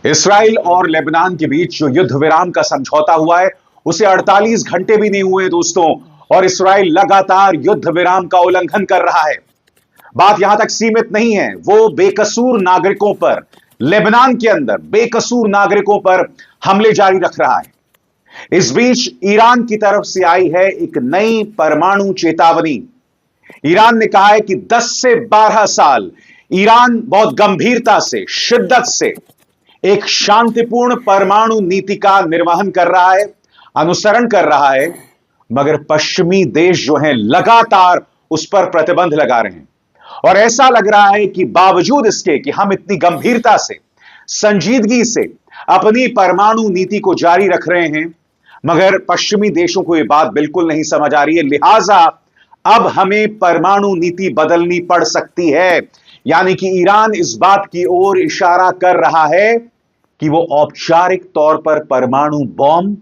Israel और Lebanon के बीच जो युद्ध विराम का समझौता हुआ है उसे 48 घंटे भी नहीं हुए दोस्तों, और इसराइल लगातार युद्ध विराम का उल्लंघन कर रहा है। बात यहां तक सीमित नहीं है, वो बेकसूर नागरिकों पर, लेबनान के अंदर बेकसूर नागरिकों पर हमले जारी रख रहा है। इस बीच ईरान की तरफ से आई है एक नई परमाणु चेतावनी। ईरान ने कहा है कि 10 से 12 साल ईरान बहुत गंभीरता से, शिद्दत से एक शांतिपूर्ण परमाणु नीति का निर्वहन कर रहा है, अनुसरण कर रहा है, मगर पश्चिमी देश जो हैं लगातार उस पर प्रतिबंध लगा रहे हैं। और ऐसा लग रहा है कि बावजूद इसके कि हम इतनी गंभीरता से, संजीदगी से अपनी परमाणु नीति को जारी रख रहे हैं, मगर पश्चिमी देशों को यह बात बिल्कुल नहीं समझ आ रही है। लिहाजा अब हमें परमाणु नीति बदलनी पड़ सकती है। यानी कि ईरान इस बात की ओर इशारा कर रहा है कि वो औपचारिक तौर पर परमाणु बॉम्ब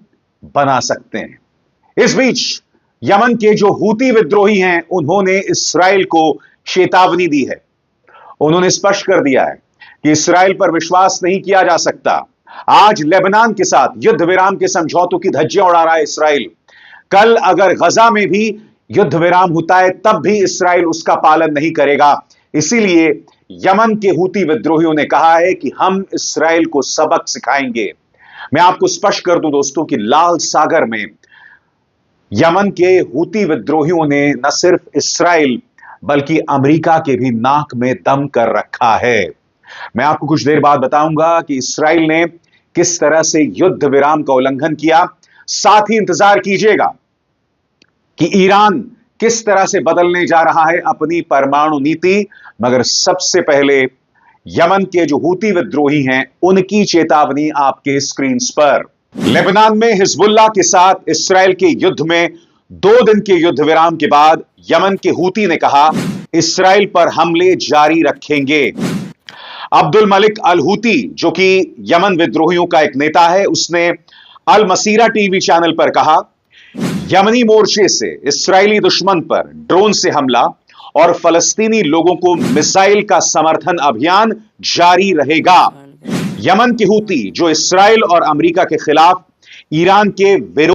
बना सकते हैं। इस बीच यमन के जो हूती विद्रोही हैं, उन्होंने इस्राइल को चेतावनी दी है। उन्होंने स्पष्ट कर दिया है कि इस्राइल पर विश्वास नहीं किया जा सकता। आज लेबनान के साथ युद्ध विराम के समझौतों की धज्जियां उड़ा रहा है इस्राइल। कल अगर गजा में भी युद्ध विराम होता है तब भी इस्राइल उसका पालन नहीं करेगा। इसीलिए यमन के हूती विद्रोहियों ने कहा है कि हम इस्राइल को सबक सिखाएंगे। मैं आपको स्पष्ट कर दूं दोस्तों कि लाल सागर में यमन के हूती विद्रोहियों ने न सिर्फ इस्राइल बल्कि अमेरिका के भी नाक में दम कर रखा है। मैं आपको कुछ देर बाद बताऊंगा कि इस्राइल ने किस तरह से युद्ध विराम का उल्लंघन किया। साथ ही इंतजार कीजिएगा कि ईरान किस तरह से बदलने जा रहा है अपनी परमाणु नीति। मगर सबसे पहले यमन के जो हूती विद्रोही हैं, उनकी चेतावनी आपके स्क्रीन पर। लेबनान में हिजबुल्लाह के साथ इस्राइल के युद्ध में 2 दिन के युद्ध विराम के बाद यमन के हूती ने कहा इस्राइल पर हमले जारी रखेंगे। अब्दुल मलिक अल हूती, जो कि यमन विद्रोहियों का एक नेता है, उसने अल मसीरा टीवी चैनल पर कहा यमनी मोर्चे से इस्राएली दुश्मन पर ड्रोन से हमला और फलस्तीनी लोगों को मिसाइल का समर्थन अभियान जारी रहेगा। यमन के हूती जो इस्राइल और अमेरिका के खिलाफ ईरान के विरोध